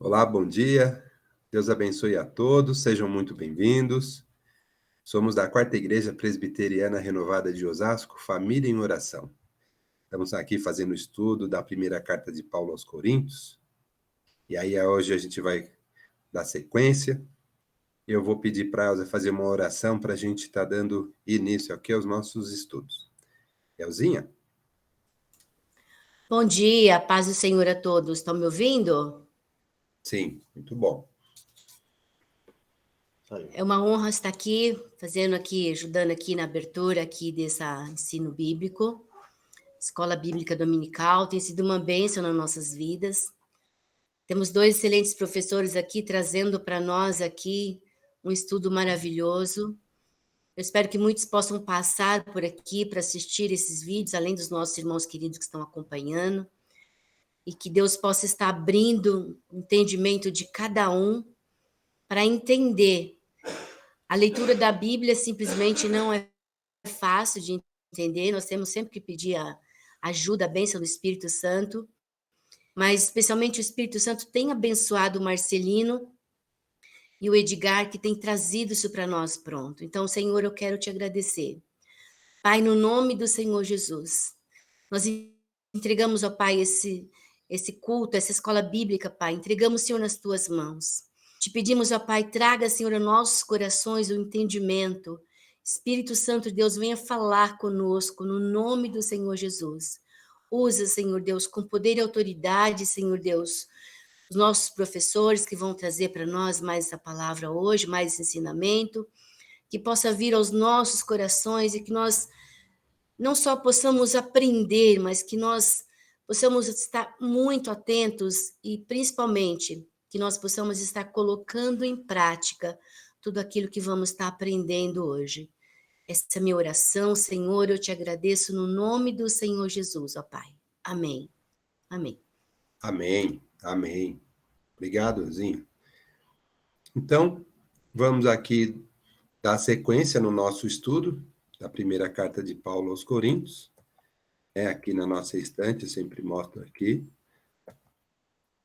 Olá, bom dia. Deus abençoe a todos, sejam muito bem-vindos. Somos da Quarta Igreja Presbiteriana Renovada de Osasco, Família em Oração. Estamos aqui fazendo o estudo da primeira carta de Paulo aos Coríntios. E aí hoje a gente vai dar sequência. Eu vou pedir para a Elza fazer uma oração para a gente estar dando início aqui aos nossos estudos. Elzinha? Bom dia, paz do Senhor a todos. Estão me ouvindo? Sim, muito bom. É uma honra estar aqui, ajudando aqui na abertura aqui desse ensino bíblico. Escola Bíblica Dominical tem sido uma bênção nas nossas vidas. Temos dois excelentes professores aqui trazendo para nós aqui um estudo maravilhoso. Eu espero que muitos possam passar por aqui para assistir esses vídeos, além dos nossos irmãos queridos que estão acompanhando. E que Deus possa estar abrindo o entendimento de cada um para entender. A leitura da Bíblia simplesmente não é fácil de entender, nós temos sempre que pedir a ajuda, a bênção do Espírito Santo, mas especialmente o Espírito Santo tem abençoado o Marcelino e o Edgar, que tem trazido isso para nós pronto. Então, Senhor, eu quero te agradecer. Pai, no nome do Senhor Jesus, nós entregamos, ó Pai, esse culto, essa escola bíblica, Pai, entregamos, Senhor, nas tuas mãos. Te pedimos, ó Pai, traga, Senhor, aos nossos corações o entendimento. Espírito Santo de Deus, venha falar conosco, no nome do Senhor Jesus. Usa, Senhor Deus, com poder e autoridade, Senhor Deus, os nossos professores que vão trazer para nós mais essa palavra hoje, mais esse ensinamento, que possa vir aos nossos corações e que nós não só possamos aprender, mas que nós possamos estar muito atentos e, principalmente, que nós possamos estar colocando em prática tudo aquilo que vamos estar aprendendo hoje. Essa é a minha oração, Senhor, eu te agradeço no nome do Senhor Jesus, ó Pai. Amém. Amém. Amém, amém. Obrigado, Elzinha. Então, vamos aqui dar sequência no nosso estudo da primeira carta de Paulo aos Coríntios. Aqui na nossa estante, eu sempre mostro aqui.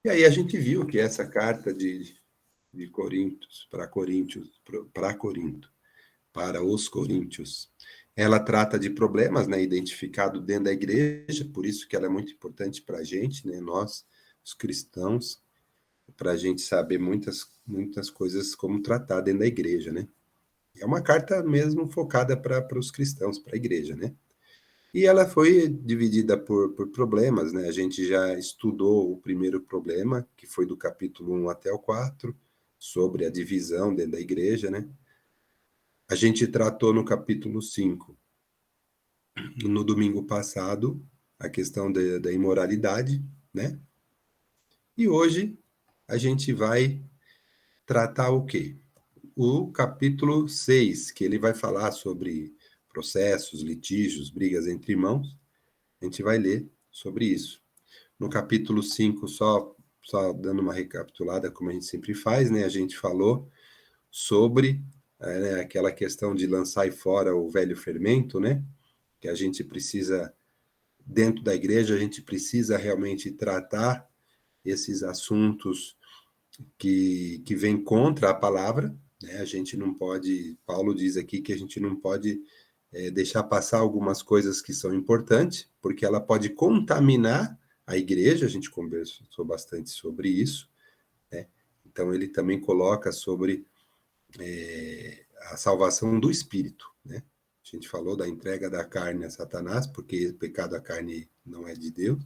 E aí a gente viu que essa carta de Coríntios, para os Coríntios, ela trata de problemas, né, identificados dentro da igreja, por isso que ela é muito importante para a gente, né, nós, os cristãos, para a gente saber muitas coisas como tratar dentro da igreja, né. É uma carta mesmo focada para os cristãos, para a igreja, né. E ela foi dividida por problemas, né? A gente já estudou o primeiro problema, que foi do capítulo 1 até o 4, sobre a divisão dentro da igreja, né? A gente tratou no capítulo 5, no domingo passado, a questão da imoralidade, né? E hoje a gente vai tratar o quê? O capítulo 6, que ele vai falar sobre processos, litígios, brigas entre irmãos. A gente vai ler sobre isso. No capítulo 5, só dando uma recapitulada, como a gente sempre faz, né? A gente falou sobre aquela questão de lançar fora o velho fermento, né? Que a gente precisa, dentro da igreja, a gente precisa realmente tratar esses assuntos que vêm contra a palavra, né? A gente não pode, Paulo diz aqui que a gente não pode deixar passar algumas coisas que são importantes, porque ela pode contaminar a igreja, a gente conversou bastante sobre isso, né? Então ele também coloca sobre a salvação do espírito, né? A gente falou da entrega da carne a Satanás, porque o pecado da carne não é de Deus,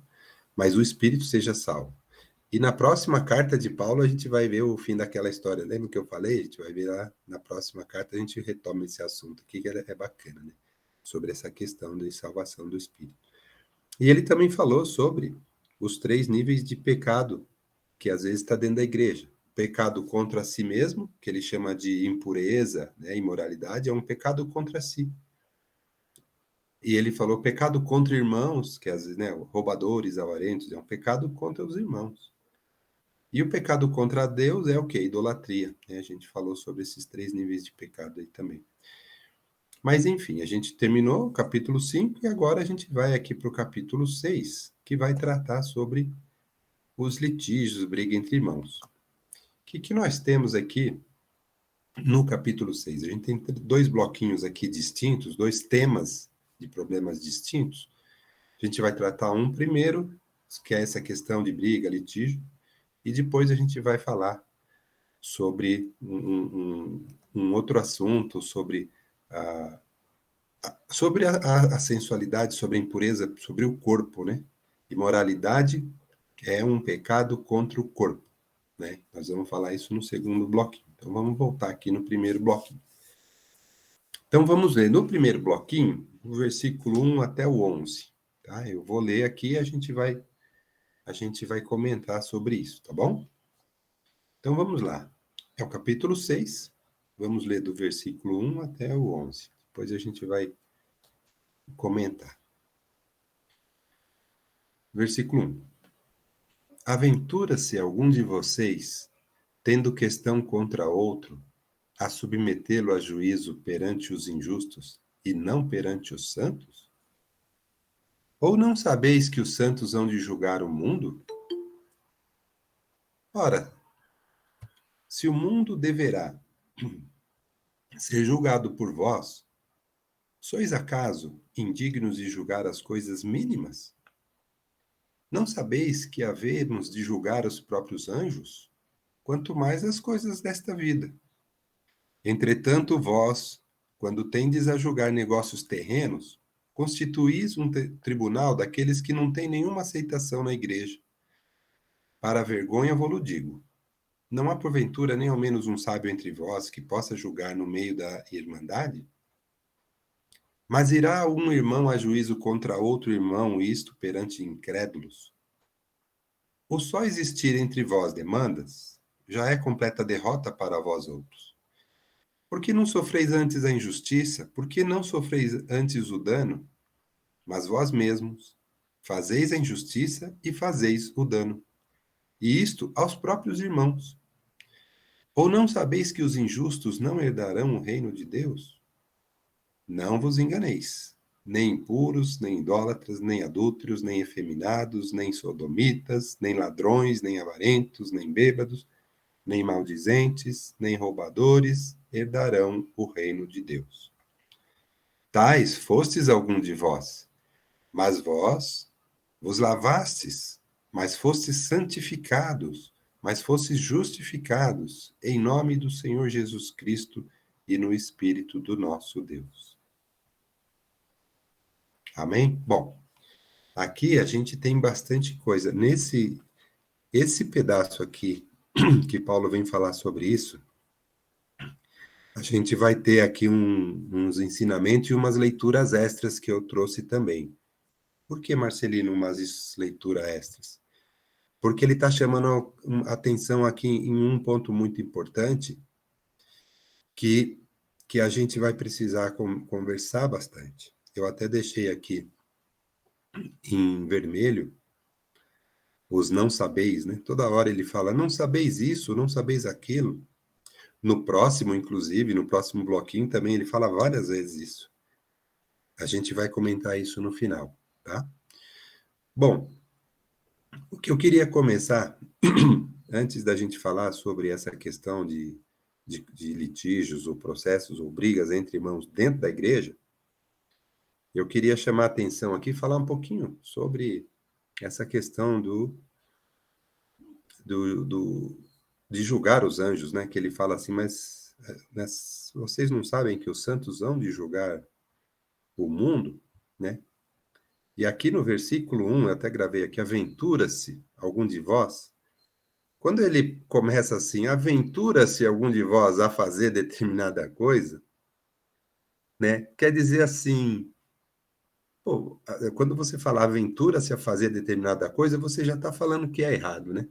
mas o espírito seja salvo. E na próxima carta de Paulo a gente vai ver o fim daquela história. Lembra que eu falei? A gente vai ver lá na próxima carta, a gente retoma esse assunto aqui, que é bacana, né? Sobre essa questão de salvação do espírito. E ele também falou sobre os 3 níveis de pecado que às vezes está dentro da igreja. Pecado contra si mesmo, que ele chama de impureza, né, imoralidade, é um pecado contra si. E ele falou pecado contra irmãos, que às vezes, né, roubadores, avarentos, é um pecado contra os irmãos. E o pecado contra Deus é o quê? Idolatria. Né? A gente falou sobre esses 3 níveis de pecado aí também. Mas, enfim, a gente terminou o capítulo 5 e agora a gente vai aqui para o capítulo 6, que vai tratar sobre os litígios, briga entre irmãos. que nós temos aqui no capítulo 6? A gente tem dois bloquinhos aqui distintos, dois temas de problemas distintos. A gente vai tratar um primeiro, que é essa questão de briga, litígio, e depois a gente vai falar sobre um outro assunto, sobre a sensualidade, sobre a impureza, sobre o corpo, né? Imoralidade é um pecado contra o corpo, né? Nós vamos falar isso no segundo bloquinho. Então, vamos voltar aqui no primeiro bloquinho. Então, vamos ler no primeiro bloquinho, o versículo 1 até o 11, tá? Eu vou ler aqui e a gente vai comentar sobre isso, tá bom? Então, vamos lá. É o capítulo 6, vamos ler do versículo 1 até o 11. Depois a gente vai comentar. Versículo 1. Aventura-se algum de vocês, tendo questão contra outro, a submetê-lo a juízo perante os injustos e não perante os santos? Ou não sabeis que os santos hão de julgar o mundo? Ora, se o mundo deverá ser julgado por vós, sois acaso indignos de julgar as coisas mínimas? Não sabeis que havemos de julgar os próprios anjos? Quanto mais as coisas desta vida. Entretanto, vós, quando tendes a julgar negócios terrenos, constituís um tribunal daqueles que não têm nenhuma aceitação na igreja. Para a vergonha vou-lo digo. Não há porventura nem ao menos um sábio entre vós que possa julgar no meio da irmandade? Mas irá um irmão a juízo contra outro irmão, isto perante incrédulos? Ou só existir entre vós demandas, já é completa derrota para vós outros. Por que não sofreis antes a injustiça? Por que não sofreis antes o dano? Mas vós mesmos fazeis a injustiça e fazeis o dano. E isto aos próprios irmãos. Ou não sabeis que os injustos não herdarão o reino de Deus? Não vos enganeis. Nem impuros, nem idólatras, nem adúlteros, nem efeminados, nem sodomitas, nem ladrões, nem avarentos, nem bêbados, nem maldizentes, nem roubadores herdarão o reino de Deus. Tais fostes algum de vós, mas vós vos lavastes, mas fostes santificados, mas fostes justificados, em nome do Senhor Jesus Cristo e no Espírito do nosso Deus. Amém? Bom, aqui a gente tem bastante coisa. Esse pedaço aqui, que Paulo vem falar sobre isso, a gente vai ter aqui uns ensinamentos e umas leituras extras que eu trouxe também. Por que, Marcelino, umas leituras extras? Porque ele está chamando a atenção aqui em um ponto muito importante que a gente vai precisar conversar bastante. Eu até deixei aqui em vermelho os não sabeis, né? Toda hora ele fala, não sabeis isso, não sabeis aquilo. No próximo, inclusive, no próximo bloquinho também ele fala várias vezes isso. A gente vai comentar isso no final, tá? Bom, o que eu queria começar, antes da gente falar sobre essa questão de litígios ou processos ou brigas entre irmãos dentro da igreja, eu queria chamar a atenção aqui e falar um pouquinho sobre essa questão de julgar os anjos, né? Que ele fala assim, mas vocês não sabem que os santos hão de julgar o mundo, né? E aqui no versículo 1, eu até gravei aqui, aventura-se algum de vós. Quando ele começa assim, aventura-se algum de vós a fazer determinada coisa, né? Quer dizer assim, pô, quando você fala aventura-se a fazer determinada coisa, você já está falando que é errado, né?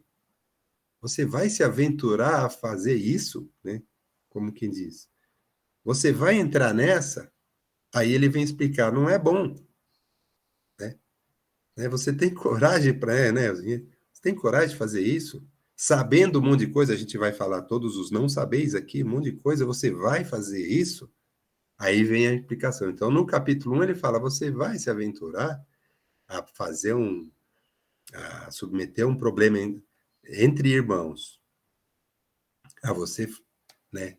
Você vai se aventurar a fazer isso, né? Como quem diz. Você vai entrar nessa, aí ele vem explicar, não é bom, né? Você tem coragem para, né? Você tem coragem de fazer isso? Sabendo um monte de coisa, a gente vai falar todos os não sabeis aqui, um monte de coisa, você vai fazer isso? Aí vem a explicação. Então, no capítulo 1, ele fala, você vai se aventurar a fazer a submeter um problema entre irmãos, a você, né,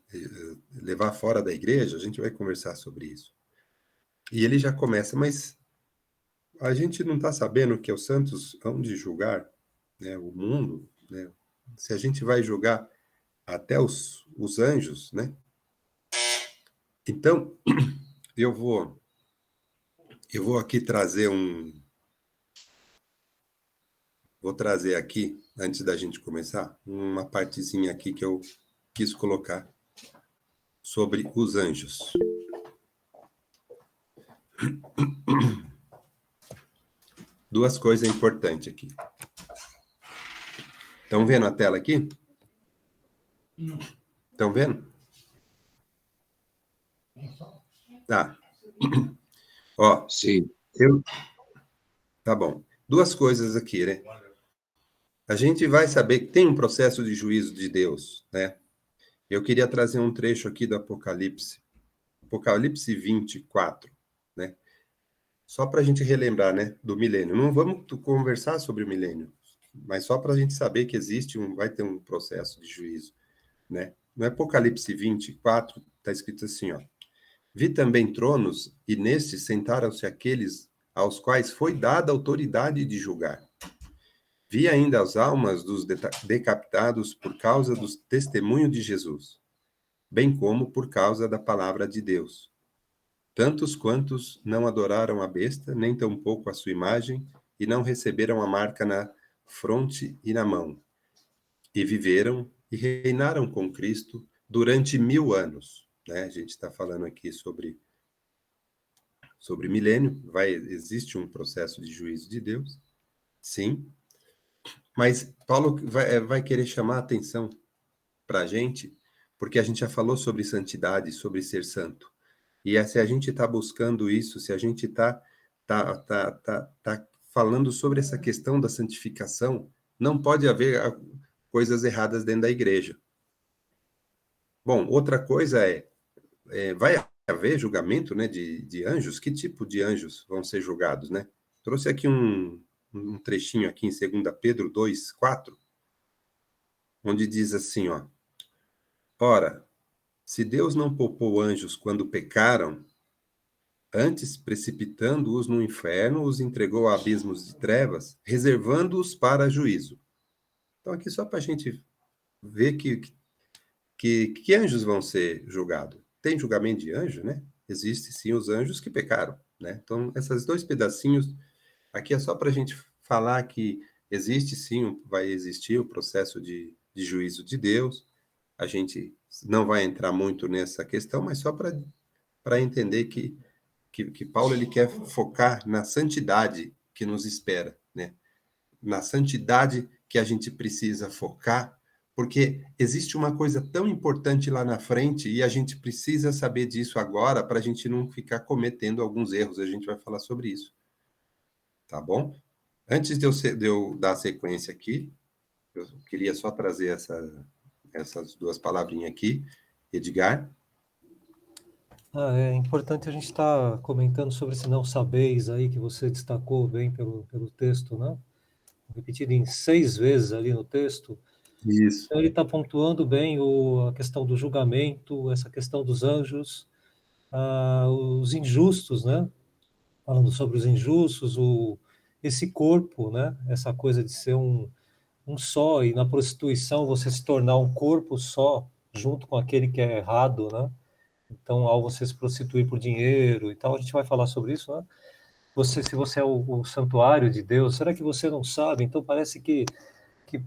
levar fora da igreja, a gente vai conversar sobre isso. E ele já começa, mas a gente não está sabendo que os santos hão de julgar, né, o mundo, né? Se a gente vai julgar até os anjos, né? Então, eu vou aqui trazer vou trazer aqui, antes da gente começar, uma partezinha aqui que eu quis colocar sobre os anjos. Duas coisas importantes aqui. Estão vendo a tela aqui? Estão vendo? Tá. Ó, Sim. Tá bom. Duas coisas aqui, né? A gente vai saber que tem um processo de juízo de Deus, né? Eu queria trazer um trecho aqui do Apocalipse. Apocalipse 24, né? Só para a gente relembrar, né, do milênio. Não vamos conversar sobre o milênio, mas só para a gente saber que vai ter um processo de juízo, né? No Apocalipse 24, está escrito assim, ó. Vi também tronos, e nestes sentaram-se aqueles aos quais foi dada autoridade de julgar. Vi ainda as almas dos decapitados por causa do testemunho de Jesus, bem como por causa da palavra de Deus. Tantos quantos não adoraram a besta, nem tampouco a sua imagem, e não receberam a marca na fronte e na mão. E viveram e reinaram com Cristo durante 1000 anos. Né? A gente está falando aqui sobre milênio. Existe um processo de juízo de Deus, sim. Mas Paulo vai querer chamar a atenção para a gente, porque a gente já falou sobre santidade, sobre ser santo. E se a gente está buscando isso, se a gente está falando sobre essa questão da santificação, não pode haver coisas erradas dentro da igreja. Bom, outra coisa vai haver julgamento, né, de anjos? Que tipo de anjos vão ser julgados, né? Trouxe aqui um trechinho aqui em 2 Pedro 2:4, onde diz assim, ó. Ora, se Deus não poupou anjos quando pecaram, antes, precipitando-os no inferno, os entregou a abismos de trevas, reservando-os para juízo. Então, aqui só para a gente ver que anjos vão ser julgados. Tem julgamento de anjo, né? Existe, sim, os anjos que pecaram, né? Então, esses dois pedacinhos, aqui é só para a gente falar que existe, sim, vai existir o processo de juízo de Deus. A gente não vai entrar muito nessa questão, mas só para entender que Paulo ele quer focar na santidade que nos espera, né? Na santidade que a gente precisa focar, porque existe uma coisa tão importante lá na frente e a gente precisa saber disso agora para a gente não ficar cometendo alguns erros. A gente vai falar sobre isso, tá bom? Antes de eu dar sequência aqui, eu queria só trazer essas duas palavrinhas aqui, Edgar. É importante a gente estar comentando sobre esse não sabeis aí, que você destacou bem pelo texto, né? Repetido em 6 vezes ali no texto. Isso. Então, ele está pontuando bem a questão do julgamento, essa questão dos anjos, os injustos, né? Falando sobre os injustos, esse corpo, né? Essa coisa de ser um só, e na prostituição você se tornar um corpo só, junto com aquele que é errado, né? Então, ao você se prostituir por dinheiro e tal, a gente vai falar sobre isso, né? Se você é o santuário de Deus, será que você não sabe? Então, parece que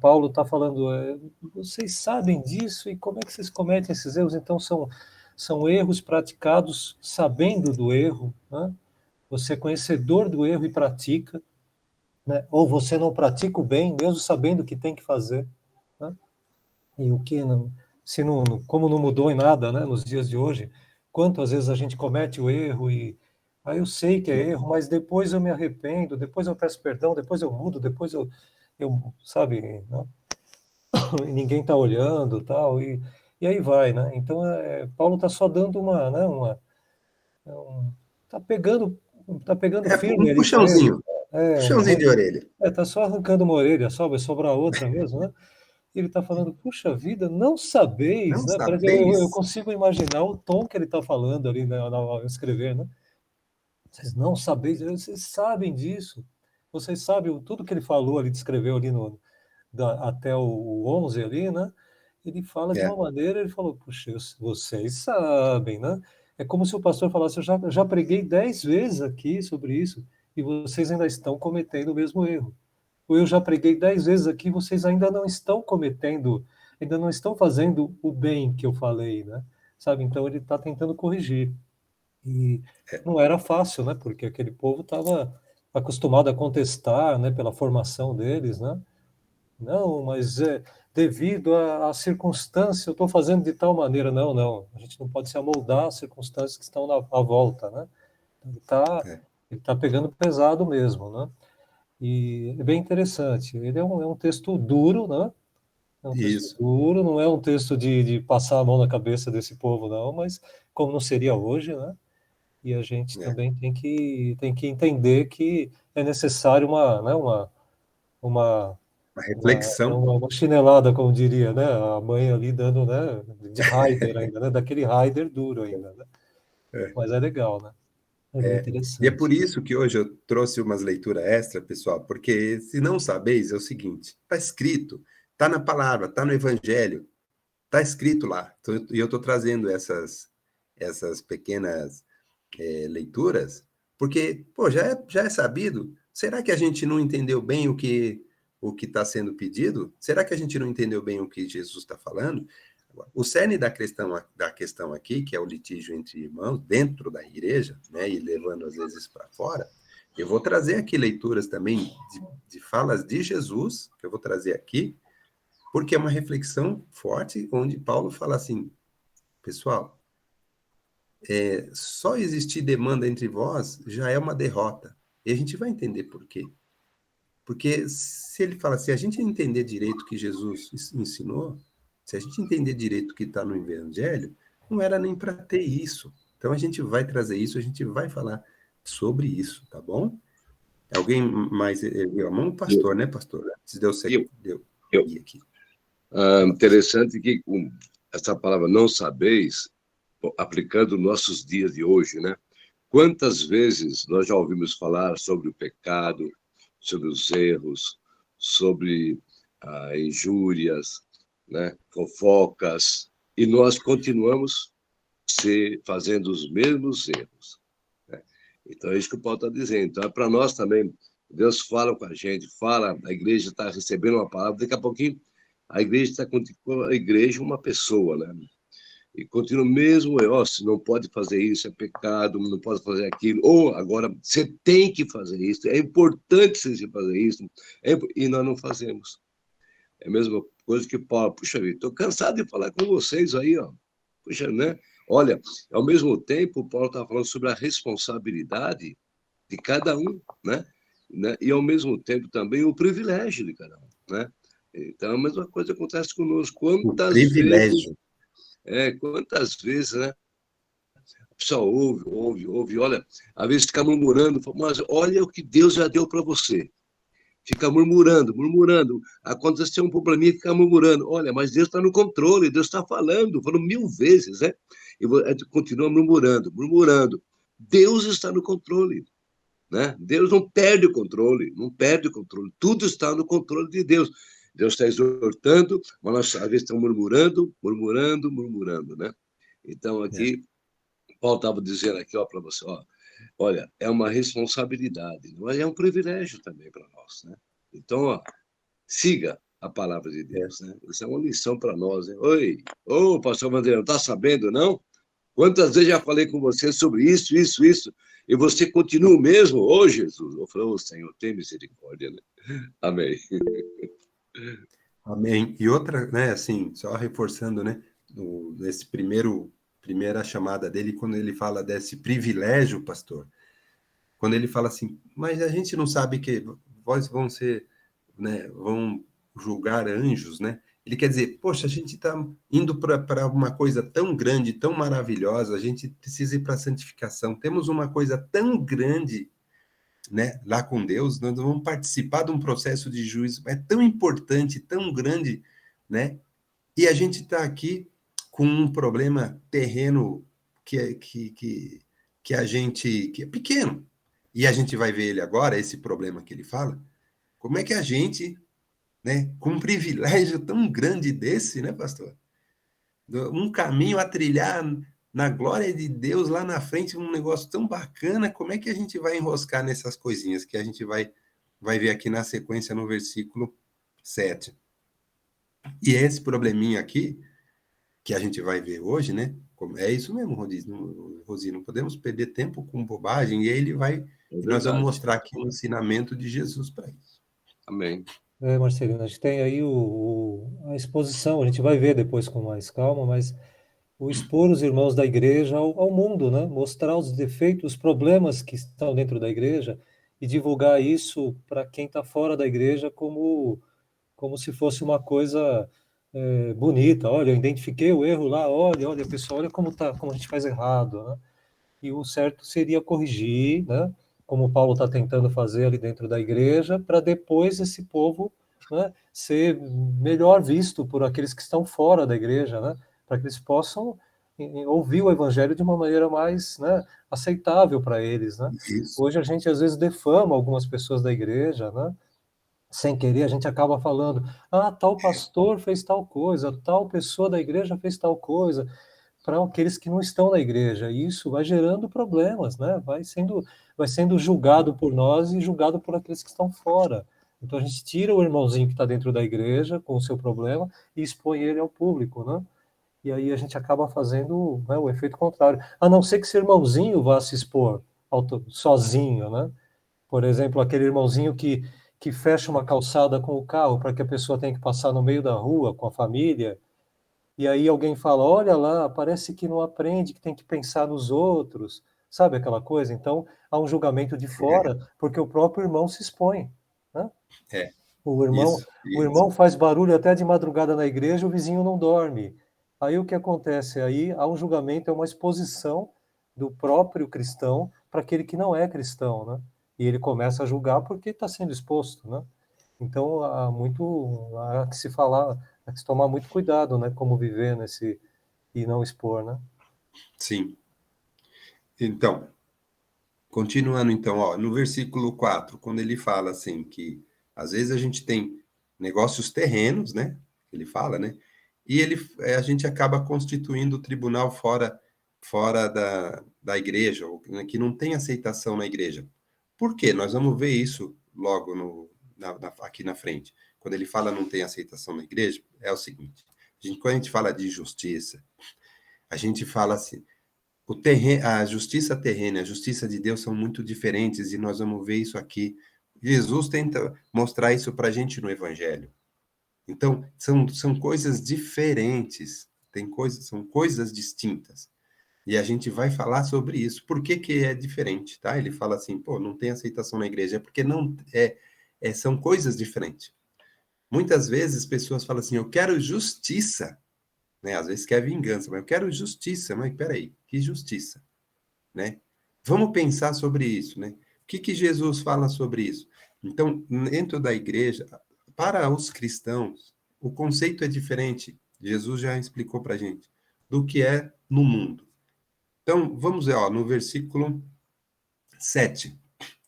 Paulo está falando, vocês sabem disso e como é que vocês cometem esses erros? Então, são erros praticados sabendo do erro, né? Você é conhecedor do erro e pratica, né? Ou você não pratica o bem, mesmo sabendo o que tem que fazer, né? E o que não, como não mudou em nada, né, nos dias de hoje, quantas vezes a gente comete o erro e aí eu sei que é erro, mas depois eu me arrependo, depois eu peço perdão, depois eu mudo, depois eu sabe, né? E ninguém está olhando, tal, e aí vai, né? Então Paulo está só dando tá pegando firme Um ali com ele. puxãozinho de orelha. Tá só arrancando uma orelha, só vai sobrar outra mesmo, né? Ele está falando, puxa vida, não sabeis, Não né? Parece que eu sabeis? consigo imaginar o tom que ele está falando ali, né, ao escrever, né? Vocês não sabeis, vocês sabem disso. Vocês sabem tudo que ele falou ali, descreveu ali até o 11 ali, né? Ele fala de uma É, maneira, ele falou, puxa, vocês sabem, né? É como se o pastor falasse, eu já preguei 10 vezes aqui sobre isso e vocês ainda estão cometendo o mesmo erro. Ou eu já preguei 10 vezes aqui, vocês ainda não estão cometendo, ainda não estão fazendo o bem que eu falei, né? Sabe? Então ele está tentando corrigir. E é, não era fácil, né? Porque aquele povo estava acostumado a contestar, né? Pela formação deles, né? Não, mas devido à circunstância, eu estou fazendo de tal maneira. Não, não. A gente não pode se amoldar às circunstâncias que estão à volta, né? é. Ele tá pegando pesado mesmo, né? E é bem interessante. Ele é um texto duro, né? É um texto Isso. duro, não é um texto de passar a mão na cabeça desse povo, não, mas como não seria hoje, né? E a gente É. também tem que entender que é necessário uma, Uma reflexão. uma chinelada, como diria, né? A mãe ali dando, né? De Raider ainda, né? Daquele Raider duro ainda, né? É. Mas é legal, né? É bem E é por interessante. isso que hoje eu trouxe umas leituras extra, pessoal, porque se não sabeis, é o seguinte: está escrito, está na palavra, está no Evangelho, está escrito lá. E eu estou trazendo essas pequenas leituras, porque, pô, já é sabido. Será que a gente não entendeu bem o que está sendo pedido? Será que a gente não entendeu bem o que Jesus está falando? O cerne da questão aqui, que é o litígio entre irmãos, dentro da igreja, né, e levando às vezes para fora, eu vou trazer aqui leituras também de falas de Jesus, que eu vou trazer aqui, porque é uma reflexão forte, onde Paulo fala assim, pessoal, só existir demanda entre vós já é uma derrota. E a gente vai entender por quê. Porque se ele fala, se a gente entender direito o que Jesus ensinou, se a gente entender direito o que está no Evangelho, não era nem para ter isso. Então a gente vai trazer isso, a gente vai falar sobre isso, tá bom? Alguém mais ergueu a mão? Eu, Pastor, né, pastor? Se deu, eu, deu eu. ir aqui. Fala, pastor. Interessante que com essa palavra não sabeis, aplicando nossos dias de hoje, né? Quantas vezes nós já ouvimos falar sobre o pecado, sobre os erros, sobre injúrias, né? Fofocas, e nós continuamos fazendo os mesmos erros, né? Então é isso que o Paulo está dizendo. Então é para nós também. Deus fala com a gente, fala, a igreja está recebendo uma palavra, daqui a pouquinho a igreja está com a igreja uma pessoa, né? E continua mesmo, se não pode fazer isso, é pecado, não pode fazer aquilo, ou agora você tem que fazer isso, é importante você fazer isso, e nós não fazemos. É a mesma coisa que Paulo, puxa vida, estou cansado de falar com vocês aí, ó. Puxa, né? Olha, ao mesmo tempo, Paulo está falando sobre a responsabilidade de cada um, né? E ao mesmo tempo também o privilégio de cada um, né? Então a mesma coisa acontece conosco. O Quantas privilégio. vezes, né? A pessoa ouve, olha, às vezes fica murmurando, mas olha o que Deus já deu para você. Fica murmurando. Aconteceu um probleminha, fica murmurando. Olha, mas Deus está no controle, Deus está falando 1000 vezes, né? E continua murmurando. Deus está no controle, né? Deus não perde o controle, Tudo está no controle de Deus. Deus está exortando, mas nós às vezes estamos murmurando, né? Então É. aqui Paulo estava dizendo aqui, ó, para você, ó, olha, é uma responsabilidade, mas é um privilégio também para nós, né? Então, ó, siga a palavra de É. Deus, né? Isso é uma lição para nós, né? Ô, pastor Vanderlei, não está sabendo, não? Quantas vezes já falei com você sobre isso, e você continua o mesmo? Ô, Jesus, eu falei, ô, Senhor, tem misericórdia, né? Amém. Amém. E outra, né, assim, só reforçando, né, nesse primeira chamada dele, quando ele fala desse privilégio, pastor, quando ele fala assim, mas a gente não sabe que vós vão ser, né, vão julgar anjos, né? Ele quer dizer, poxa, a gente está indo para uma coisa tão grande, tão maravilhosa, a gente precisa ir para a santificação. Temos uma coisa tão grande, né, lá com Deus, nós vamos participar de um processo de juízo, é tão importante, tão grande, né? E a gente está aqui com um problema terreno que a gente que é pequeno. E a gente vai ver ele agora, esse problema que ele fala, como é que a gente, né, com um privilégio tão grande desse, né, pastor? Um caminho a trilhar na glória de Deus lá na frente, um negócio tão bacana, como é que a gente vai enroscar nessas coisinhas que a gente vai ver aqui na sequência no versículo 7. E esse probleminha aqui, que a gente vai ver hoje, né? É isso mesmo, Rosi, não podemos perder tempo com bobagem, e ele vai. Nós vamos mostrar aqui o ensinamento de Jesus para isso. Amém. Marcelino, a gente tem aí a exposição, a gente vai ver depois com mais calma, mas o expor os irmãos da igreja ao mundo, né? Mostrar os defeitos, os problemas que estão dentro da igreja e divulgar isso para quem está fora da igreja como se fosse uma coisa bonita. Olha, eu identifiquei o erro lá, olha, pessoal, olha como a gente faz errado, né? E o certo seria corrigir, né? Como Paulo está tentando fazer ali dentro da igreja, para depois esse povo, né, ser melhor visto por aqueles que estão fora da igreja, né? Para que eles possam ouvir o evangelho de uma maneira mais, né, aceitável para eles, né? Isso. Hoje a gente às vezes defama algumas pessoas da igreja, né? Sem querer, a gente acaba falando, tal pastor fez tal coisa, tal pessoa da igreja fez tal coisa, para aqueles que não estão na igreja. E isso vai gerando problemas, né? Vai sendo julgado por nós e julgado por aqueles que estão fora. Então a gente tira o irmãozinho que está dentro da igreja com o seu problema e expõe ele ao público, né? E aí a gente acaba fazendo, né, o efeito contrário. A não ser que esse irmãozinho vá se expor sozinho, né? Por exemplo, aquele irmãozinho que fecha uma calçada com o carro para que a pessoa tenha que passar no meio da rua com a família, e aí alguém fala, olha lá, parece que não aprende, que tem que pensar nos outros, sabe aquela coisa? Então, há um julgamento de fora, porque o próprio irmão se expõe, né? O irmão, Isso. o irmão faz barulho até de madrugada na igreja, o vizinho não dorme. Aí o que acontece? Aí há um julgamento, é uma exposição do próprio cristão para aquele que não é cristão, né? E ele começa a julgar porque está sendo exposto, né? Então há que se falar, há que se tomar muito cuidado, né? Como viver nesse e não expor, né? Sim. Então, continuando então, ó, no versículo 4, quando ele fala assim que às vezes a gente tem negócios terrenos, né? Ele fala, né? E a gente acaba constituindo o tribunal fora da igreja, ou, né, que não tem aceitação na igreja. Por quê? Nós vamos ver isso logo aqui na frente. Quando ele fala não tem aceitação na igreja, é o seguinte: quando a gente fala de justiça, a gente fala assim, a justiça terrena e a justiça de Deus são muito diferentes, e nós vamos ver isso aqui. Jesus tenta mostrar isso para a gente no Evangelho. Então, são coisas diferentes, são coisas distintas. E a gente vai falar sobre isso. Por que que é diferente, tá? Ele fala assim, pô, não tem aceitação na igreja, é porque não são coisas diferentes. Muitas vezes pessoas falam assim, eu quero justiça, né? Às vezes quer vingança, mas eu quero justiça. Mas peraí, que justiça, né? Vamos pensar sobre isso, né? O que Jesus fala sobre isso? Então, dentro da igreja, para os cristãos, o conceito é diferente. Jesus já explicou para a gente do que é no mundo. Então, vamos ver, ó, no versículo 7.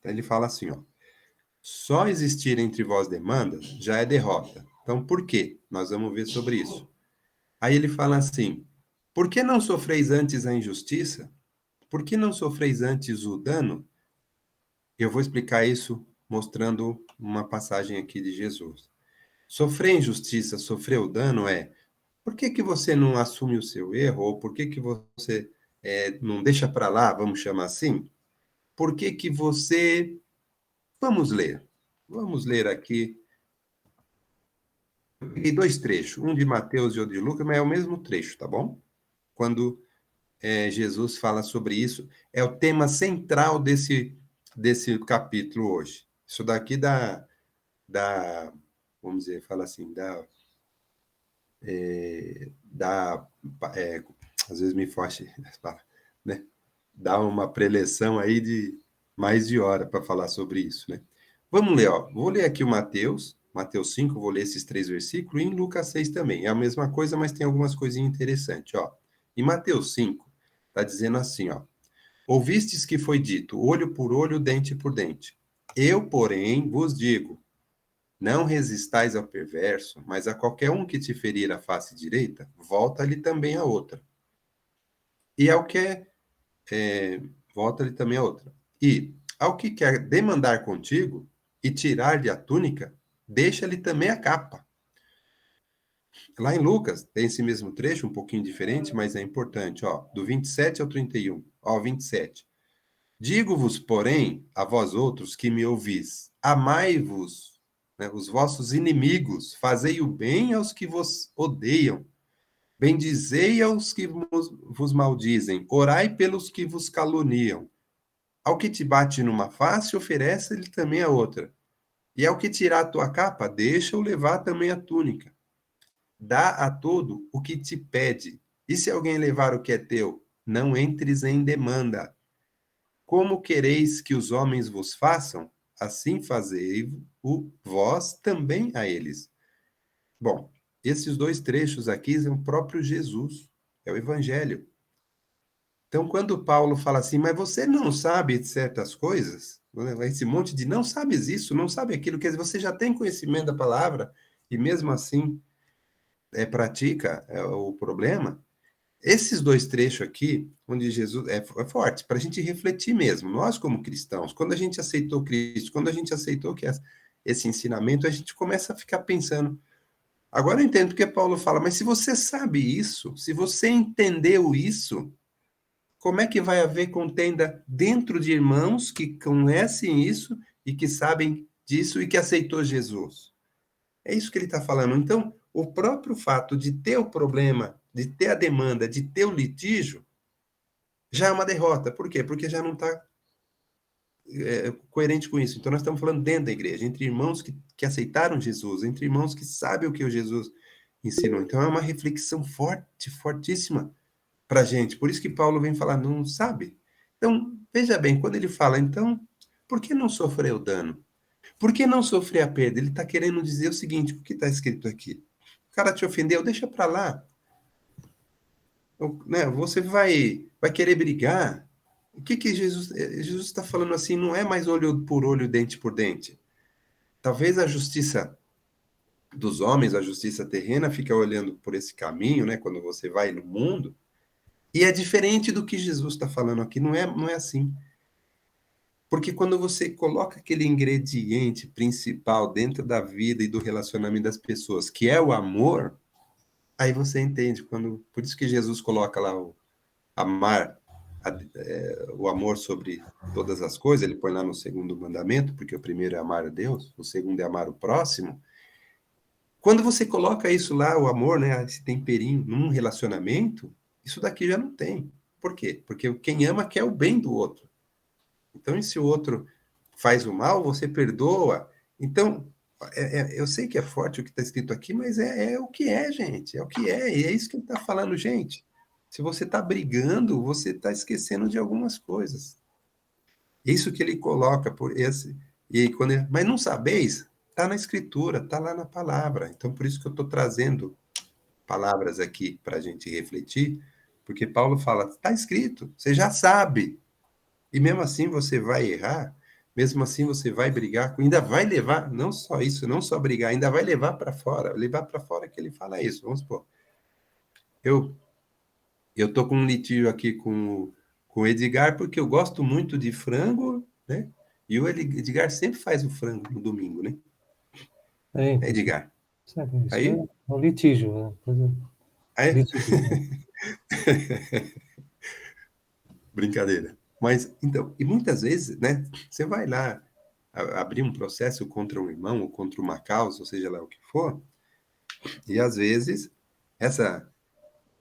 Ele fala assim, ó, só existir entre vós demandas já é derrota. Então, por quê? Nós vamos ver sobre isso. Aí ele fala assim, por que não sofreis antes a injustiça? Por que não sofreis antes o dano? Eu vou explicar isso mostrando uma passagem aqui de Jesus. Sofrer injustiça, sofrer o dano por que que você não assume o seu erro? Ou por que que você não deixa para lá, vamos chamar assim? Por que que você... Vamos ler. Vamos ler aqui. Eu peguei dois trechos, um de Mateus e outro de Lucas, mas é o mesmo trecho, tá bom? Quando Jesus fala sobre isso, é o tema central desse capítulo hoje. Isso daqui vamos dizer, fala assim, às vezes me foge, né? Dá uma preleção aí de mais de hora para falar sobre isso, né? Vamos ler, ó. Vou ler aqui o Mateus, Mateus 5, vou ler esses 3 versículos, e em Lucas 6 também. É a mesma coisa, mas tem algumas coisinhas interessantes, ó. Em Mateus 5, está dizendo assim, ó. Ouvistes que foi dito, olho por olho, dente por dente. Eu, porém, vos digo, não resistais ao perverso, mas a qualquer um que te ferir a face direita, volta-lhe também a outra. E ao que volta-lhe também a outra. E ao que quer demandar contigo e tirar-lhe a túnica, deixa-lhe também a capa. Lá em Lucas, tem esse mesmo trecho, um pouquinho diferente, mas é importante, ó, do 27 ao 31. Ó, 27. Digo-vos, porém, a vós outros que me ouvis, amai-vos, né, os vossos inimigos, fazei o bem aos que vos odeiam, bendizei aos que vos maldizem, orai pelos que vos caluniam. Ao que te bate numa face, oferece-lhe também a outra. E ao que tirar a tua capa, deixa-o levar também a túnica. Dá a todo o que te pede. E se alguém levar o que é teu, não entres em demanda. Como quereis que os homens vos façam, assim fazei-o vós também a eles. Bom, esses 2 trechos aqui são o próprio Jesus, é o Evangelho. Então, quando Paulo fala assim, mas você não sabe de certas coisas, esse monte de não sabes isso, não sabe aquilo, quer dizer, você já tem conhecimento da palavra e mesmo assim pratica o problema. Esses 2 trechos aqui, onde Jesus é forte, para a gente refletir mesmo, nós como cristãos, quando a gente aceitou Cristo, quando a gente aceitou que esse ensinamento, a gente começa a ficar pensando. Agora eu entendo porque Paulo fala, mas se você sabe isso, se você entendeu isso, como é que vai haver contenda dentro de irmãos que conhecem isso e que sabem disso e que aceitou Jesus? É isso que ele está falando. Então, o próprio fato de ter o problema, de ter a demanda, de ter o litígio, já é uma derrota. Por quê? Porque já não está coerente com isso. Então, nós estamos falando dentro da igreja, entre irmãos que aceitaram Jesus, entre irmãos que sabem o que o Jesus ensinou. Então, é uma reflexão forte, fortíssima para a gente. Por isso que Paulo vem falar, não sabe? Então, veja bem, quando ele fala, então, por que não sofreu dano? Por que não sofrer a perda? Ele está querendo dizer o seguinte, o que está escrito aqui? O cara te ofendeu, deixa para lá. Né, você vai querer brigar. O que Jesus está falando assim? Não é mais olho por olho, dente por dente. Talvez a justiça dos homens, a justiça terrena, fica olhando por esse caminho, né? Quando você vai no mundo, e é diferente do que Jesus está falando aqui. Não é assim. Porque quando você coloca aquele ingrediente principal dentro da vida e do relacionamento das pessoas, que é o amor, aí você entende. Por isso que Jesus coloca lá o amar, o amor sobre todas as coisas, ele põe lá no 2º mandamento, porque o primeiro é amar a Deus, o segundo é amar o próximo. Quando você coloca isso lá, o amor, né, esse temperinho, num relacionamento, isso daqui já não tem. Por quê? Porque quem ama quer o bem do outro. Então, e se o outro faz o mal, você perdoa. Então, eu sei que é forte o que está escrito aqui, mas é o que é, gente. É o que é. E é isso que ele está falando, gente. Se você está brigando, você está esquecendo de algumas coisas. Isso que ele coloca por esse. Mas não sabeis? Está na Escritura, está lá na palavra. Então, por isso que eu estou trazendo palavras aqui para a gente refletir, porque Paulo fala, está escrito, você já sabe. E mesmo assim você vai errar, mesmo assim você vai brigar, ainda vai levar, não só isso, não só brigar, ainda vai levar para fora que ele fala isso. Vamos supor, eu tô com um litígio aqui com o Edgar, porque eu gosto muito de frango, né? E o Edgar sempre faz o frango no domingo, né? Edgar. Isso aí, é um litígio, né? Aí... Litígio, né? Brincadeira. Mas, então, e muitas vezes, né, você vai lá abrir um processo contra um irmão ou contra uma causa, ou seja lá o que for, e às vezes essa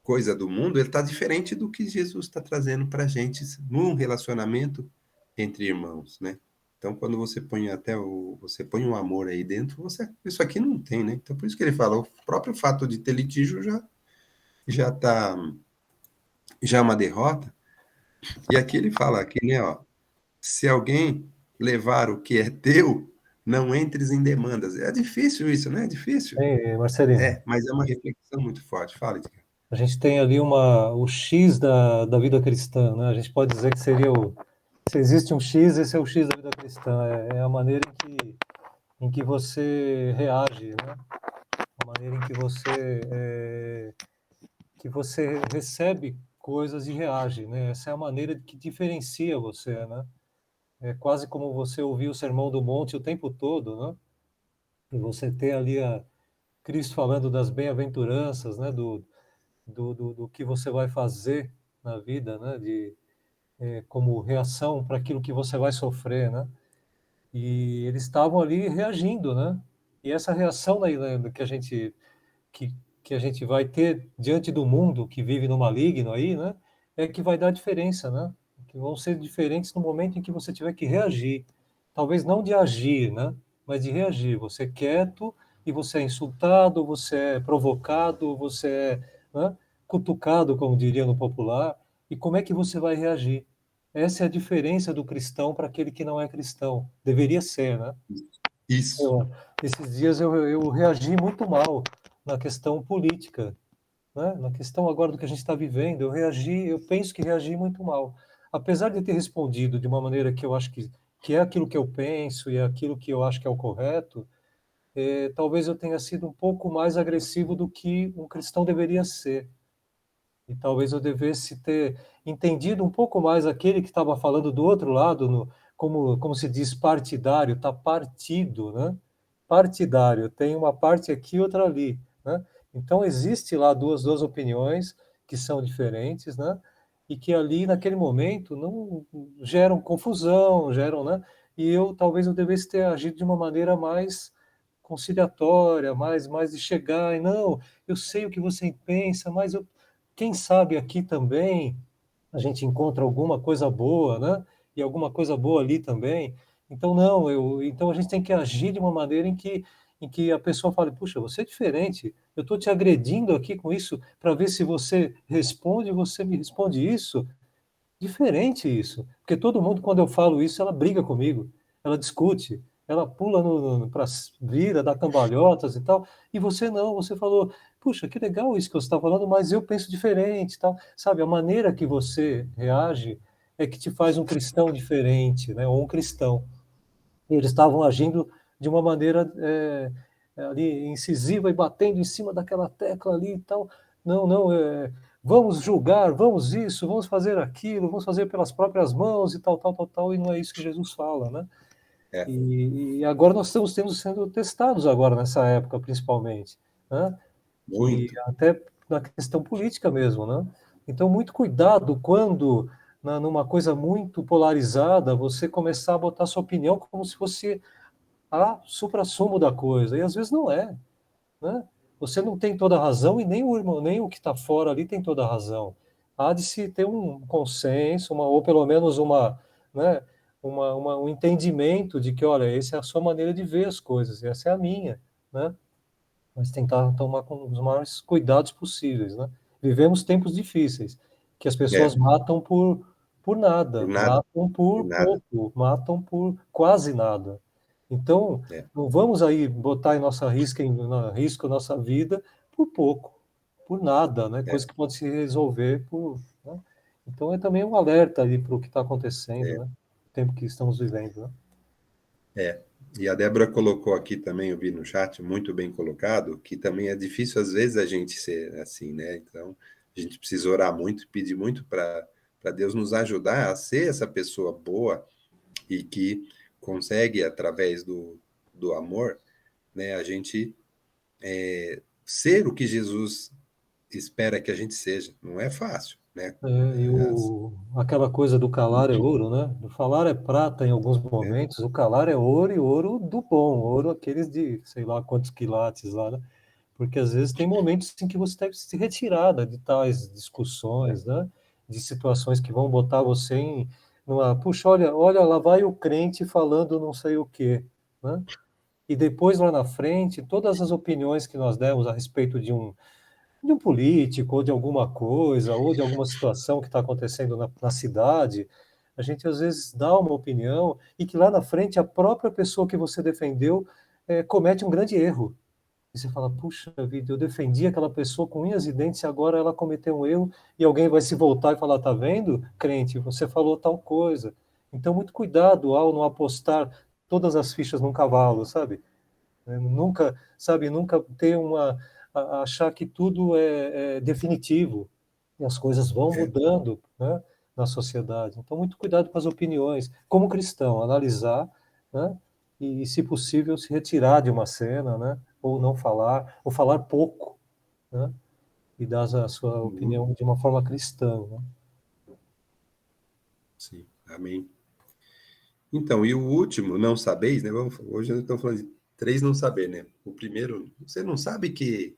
coisa do mundo, ele está diferente do que Jesus está trazendo para a gente num relacionamento entre irmãos, né? Então, quando você põe você põe um amor aí dentro, isso aqui não tem, né? Então, por isso que ele fala, o próprio fato de ter litígio já é uma derrota. E aqui ele fala aqui, né, ó, se alguém levar o que é teu, não entres em demandas. É difícil isso, não é difícil? Marcelino, Mas é uma reflexão muito forte. Fala, Edgar. a gente tem ali o X da vida cristã, né? A gente pode dizer que seria se existe um X, esse é o X da vida cristã. É a maneira em que você reage, né? A maneira em que você recebe coisas e reage, né? Essa é a maneira que diferencia você, né? É quase como você ouvir o Sermão do Monte o tempo todo, né? E você ter ali Cristo falando das bem-aventuranças, né? Do que você vai fazer na vida, né? Como reação para aquilo que você vai sofrer, né? E eles estavam ali reagindo, né? E essa reação né, que, que a gente vai ter diante do mundo que vive no maligno aí, né? É que vai dar diferença, né? Que vão ser diferentes no momento em que você tiver que reagir. Talvez não de agir, né? Mas de reagir. Você é quieto e você é insultado, você é provocado, você é, né, cutucado, como diria no popular. E como é que você vai reagir? Essa é a diferença do cristão para aquele que não é cristão. Deveria ser, né? Isso. Esses dias eu reagi muito mal na questão política, né? Na questão agora do que a gente está vivendo, eu penso que reagi muito mal. Apesar de ter respondido de uma maneira que eu acho que é aquilo que eu penso e é aquilo que eu acho que é o correto, talvez eu tenha sido um pouco mais agressivo do que um cristão deveria ser. E talvez eu devesse ter entendido um pouco mais aquele que estava falando do outro lado, como se diz partidário, está partido, né? Partidário, tem uma parte aqui e outra ali, né? Então existe lá duas opiniões que são diferentes, né? E que ali naquele momento não geram confusão, geram, né? E talvez eu devesse ter agido de uma maneira mais conciliatória, mais de chegar e não, eu sei o que você pensa, mas quem sabe aqui também a gente encontra alguma coisa boa, né? E alguma coisa boa ali também. Então, não, então a gente tem que agir de uma maneira em que a pessoa fale, puxa, você é diferente, eu estou te agredindo aqui com isso para ver se você responde, você me responde isso. Diferente isso, porque todo mundo, quando eu falo isso, ela briga comigo, ela discute, ela pula para vira, dá cambalhotas e tal, e você não, você falou, puxa, que legal isso que você está falando, mas eu penso diferente, tal, sabe? A maneira que você reage é que te faz um cristão diferente, né? Ou um cristão. E eles estavam agindo de uma maneira ali incisiva e batendo em cima daquela tecla ali e tal. Não, não, vamos julgar, vamos isso, vamos fazer aquilo, vamos fazer pelas próprias mãos e tal, tal, tal, tal, e não é isso que Jesus fala, né? É. E agora nós estamos sendo testados agora nessa época, principalmente, né? E Muito. até na questão política mesmo, né? Então, muito cuidado quando, numa coisa muito polarizada, você começar a botar sua opinião como se fosse a suprassumo da coisa, e às vezes não é, né? Você não tem toda a razão e nem o irmão, nem o que está fora ali tem toda a razão. Há de se ter um consenso, ou pelo menos né, um entendimento de que, olha, essa é a sua maneira de ver as coisas, e essa é a minha, né? Mas tentar tomar com os maiores cuidados possíveis, né? Vivemos tempos difíceis, que as pessoas É. matam por Por nada, nada, matam por por nada. pouco, matam por quase nada. Então, É. não vamos aí botar em risco a nossa vida por pouco, por nada, né? É. Coisa que pode se resolver né? Então, é também um alerta ali para o que está acontecendo, É. né? O tempo que estamos vivendo, né? É. E a Débora colocou aqui também, eu vi no chat, muito bem colocado, que também é difícil às vezes a gente ser assim, né? Então, a gente precisa orar muito, pedir muito para Deus nos ajudar a ser essa pessoa boa e que consegue, através do amor, né, a gente ser o que Jesus espera que a gente seja. Não é fácil, né? E aquela coisa do calar é ouro, né? O falar é prata em alguns É, momentos, o calar é ouro e ouro do bom, ouro aqueles de sei lá quantos quilates lá, né? Porque às vezes tem momentos em que você deve se retirar de tais discussões, né? De situações que vão botar você puxa, olha, lá vai o crente falando não sei o quê, né? E depois lá na frente, todas as opiniões que nós demos a respeito de um político, ou de alguma coisa, ou de alguma situação que está acontecendo na cidade, A gente às vezes dá uma opinião e que lá na frente a própria pessoa que você defendeu comete um grande erro. E você fala, puxa vida, eu defendi aquela pessoa com unhas e dentes e agora ela cometeu um erro e alguém vai se voltar e falar, tá vendo, crente, você falou tal coisa. Então, muito cuidado ao não apostar todas as fichas num cavalo, sabe? Nunca, sabe, nunca ter achar que tudo é definitivo e as coisas vão mudando, né, na sociedade. Então, muito cuidado com as opiniões. Como cristão, analisar, né, e, se possível, se retirar de uma cena, né, ou não falar, ou falar pouco, né, e dar a sua opinião de uma forma cristã, né? Sim, amém. Então, e o último, não sabeis, né? Hoje nós estamos falando de 3 não saber, né? O primeiro, você não sabe que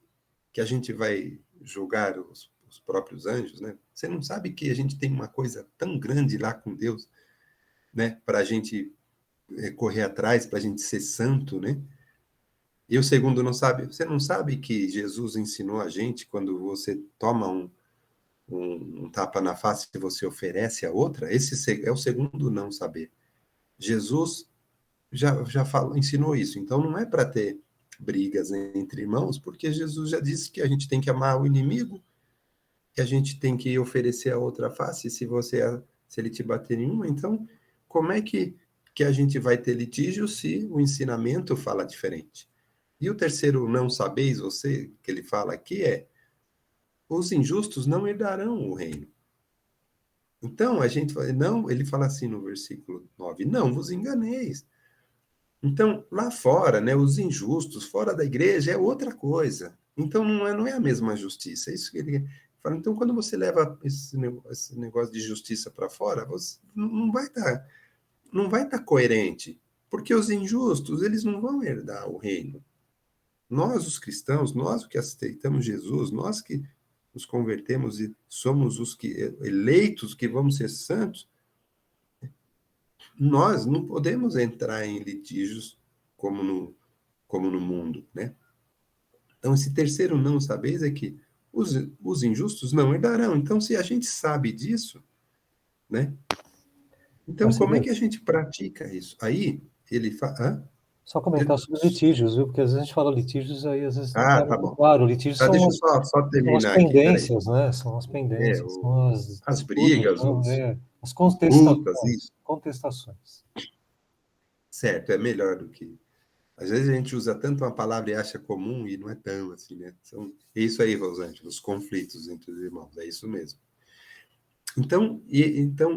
a gente vai julgar os próprios anjos, né? Você não sabe que a gente tem uma coisa tão grande lá com Deus, né? Para a gente correr atrás, para a gente ser santo, né? E o segundo não sabe, você não sabe que Jesus ensinou a gente quando você toma um tapa na face e você oferece a outra? Esse é o segundo não saber. Jesus já falou, ensinou isso. Então não é para ter brigas entre irmãos, porque Jesus já disse que a gente tem que amar o inimigo, que a gente tem que oferecer a outra face se ele te bater em uma. Então, como é que a gente vai ter litígio se o ensinamento fala diferente? E o terceiro não sabeis você, que ele fala aqui, os injustos não herdarão o reino. Então, a gente não, ele fala assim no versículo 9, não vos enganeis. Então, lá fora, né, os injustos, fora da igreja, é outra coisa. Então, não é a mesma justiça. É isso que ele fala. Então, quando você leva esse negócio de justiça para fora, você não vai estar coerente. Porque os injustos, eles não vão herdar o reino. Nós, os cristãos, nós que aceitamos Jesus, nós que nos convertemos e somos os eleitos que vamos ser santos, nós não podemos entrar em litígios como no mundo, né? Então, esse terceiro não sabeis é que os injustos não herdarão. Então, se a gente sabe disso, né? Então, como é que a gente pratica isso? Aí, ele fala... Só comentar sobre litígios, viu? Porque às vezes a gente fala litígios, aí às vezes não está tá bom. claro. Litígios Deixa eu só são as terminar aqui, peraí. pendências, né? São as pendências, são as As disputas, brigas, as lutas, contestações. isso. Contestações. Certo, é melhor do que... Às vezes a gente usa tanto uma palavra e acha comum e não é tão assim, né? É isso aí, Rosângela, os conflitos entre os irmãos, é isso mesmo. Então,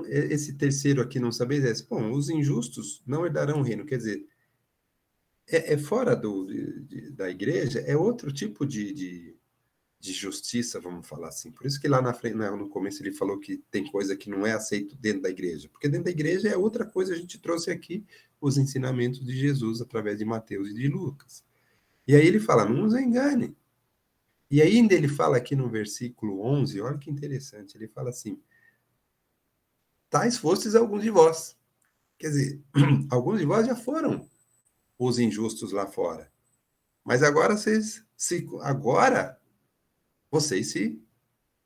esse terceiro aqui, não sabeis, bom, os injustos não herdarão o reino, quer dizer, fora da igreja, é outro tipo de justiça, vamos falar assim. Por isso que lá na frente, no começo, ele falou que tem coisa que não é aceito dentro da igreja, porque dentro da igreja é outra coisa, a gente trouxe aqui os ensinamentos de Jesus através de Mateus e de Lucas. E aí ele fala, não nos engane. E ainda ele fala aqui no versículo 11, olha que interessante, ele fala assim, tais fostes alguns de vós. Quer dizer, alguns de vós já foram os injustos lá fora. Mas agora vocês se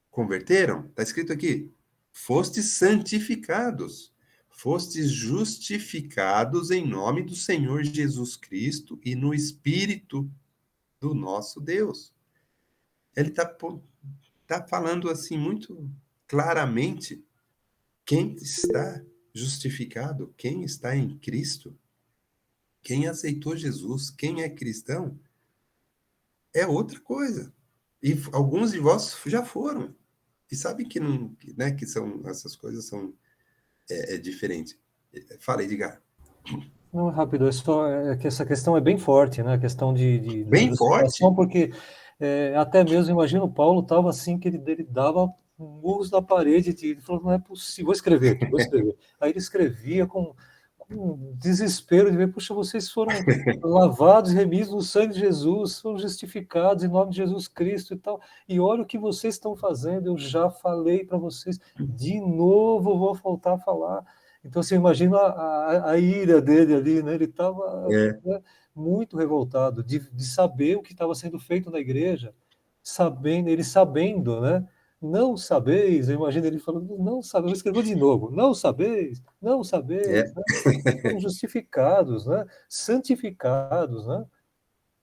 converteram. Está escrito aqui, fostes santificados, fostes justificados em nome do Senhor Jesus Cristo e no Espírito do nosso Deus. Ele está falando assim muito claramente quem está justificado, quem está em Cristo, quem aceitou Jesus, quem é cristão, é outra coisa. E alguns de vós já foram. E sabem que não, né, que essas coisas são diferentes. Fala, Edgar. Não, rápido, que essa questão é bem forte, né? A questão da Bem forte. justificação, porque até mesmo, imagina, o Paulo estava assim, que ele dava murros na parede, ele falou, não é possível, vou escrever aqui, vou escrever. Aí ele escrevia com desespero de ver, puxa, vocês foram lavados, remidos no sangue de Jesus, foram justificados em nome de Jesus Cristo e tal, e olha o que vocês estão fazendo, eu já falei para vocês, de novo vou voltar a falar. Então, você imagina a ira dele ali, né? Ele estava muito revoltado de saber o que estava sendo feito na igreja, ele sabendo, né? não sabeis, eu imagino ele falando, não sabeis, ele escreveu de novo, não É, sabeis, né? São justificados, né? Santificados, né?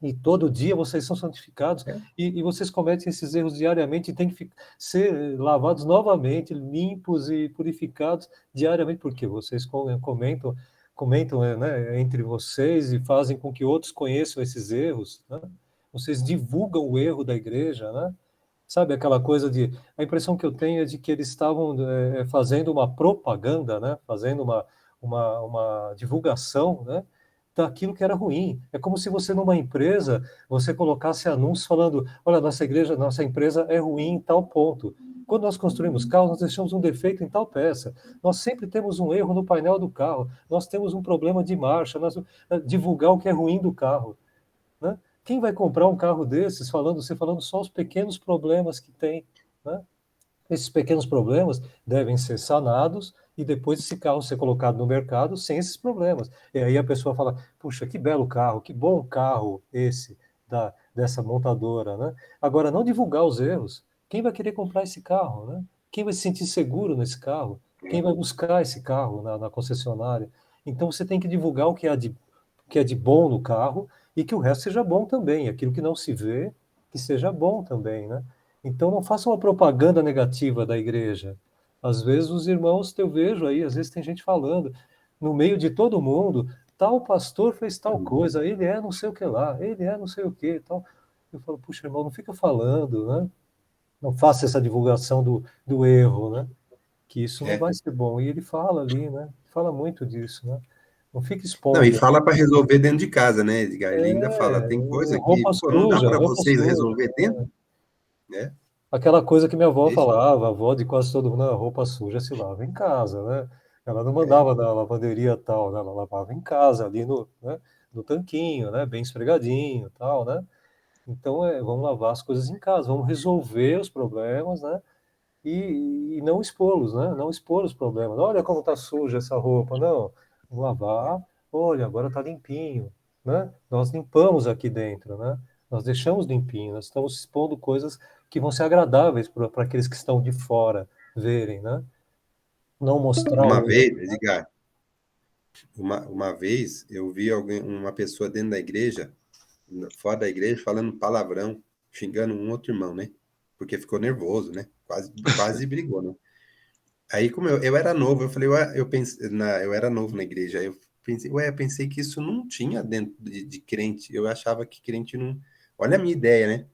E todo dia vocês são santificados é. e vocês cometem esses erros diariamente e têm que ser lavados novamente, limpos e purificados diariamente, porque vocês comentam né, entre vocês e fazem com que outros conheçam esses erros, né? Vocês divulgam o erro da igreja, né? Sabe aquela coisa de... A impressão que eu tenho é de que eles estavam fazendo uma propaganda, né? Fazendo uma divulgação, né? Daquilo que era ruim. É como se você, numa empresa, você colocasse anúncios falando, olha, nossa igreja, nossa empresa é ruim em tal ponto. Quando nós construímos carros, nós deixamos um defeito em tal peça. Nós sempre temos um erro no painel do carro. Nós temos um problema de marcha. Divulgar o que é ruim do carro, né? Quem vai comprar um carro desses você falando só os pequenos problemas que tem, né? Esses pequenos problemas devem ser sanados e depois esse carro ser colocado no mercado sem esses problemas. E aí a pessoa fala, puxa, que belo carro, que bom carro esse dessa montadora, né? Agora, não divulgar os erros. Quem vai querer comprar esse carro, né? Quem vai se sentir seguro nesse carro? Quem vai buscar esse carro na concessionária? Então, você tem que divulgar o que é de bom no carro e que o resto seja bom também. Aquilo que não se vê, que seja bom também, né? Então, não faça uma propaganda negativa da igreja. Às vezes, os irmãos, eu vejo aí, às vezes tem gente falando, no meio de todo mundo, tal pastor fez tal coisa, ele é não sei o que lá, ele é não sei o que, tal. Eu falo, puxa, irmão, não fica falando, né? Não faça essa divulgação do erro, né? Que isso não É. vai ser bom. E ele fala ali, né? Fala muito disso, né? Não fica Não, e expondo. fala para resolver dentro de casa, né, Edgar? Ele ainda fala, tem coisa que, Roupa pô, não dá suja, para roupa vocês suja. resolver dentro, né? Aquela coisa que minha avó Deixa. falava, a avó de quase todo mundo, a roupa suja se lava em casa, né? Ela não É, mandava na lavanderia tal, né? Ela lavava em casa, ali né? No tanquinho, né? Bem esfregadinho tal, né? Então, vamos lavar as coisas em casa, vamos resolver os problemas, né? E não expô-los, né? Não expor os problemas. Olha como está suja essa roupa. Não, vamos lavar. Olha, agora está limpinho, né? Nós limpamos aqui dentro, né? Nós deixamos limpinho. Nós estamos expondo coisas que vão ser agradáveis para aqueles que estão de fora verem, né? Não mostrar uma o erro. vez, Edgar, uma vez eu vi uma pessoa dentro da igreja, fora da igreja, falando palavrão, xingando um outro irmão, né? Porque ficou nervoso, né? Quase brigou, né? Aí, como eu era novo, eu falei, ué, eu era novo na igreja, aí eu pensei que isso não tinha dentro de crente, eu achava que crente não... Olha a minha ideia, né?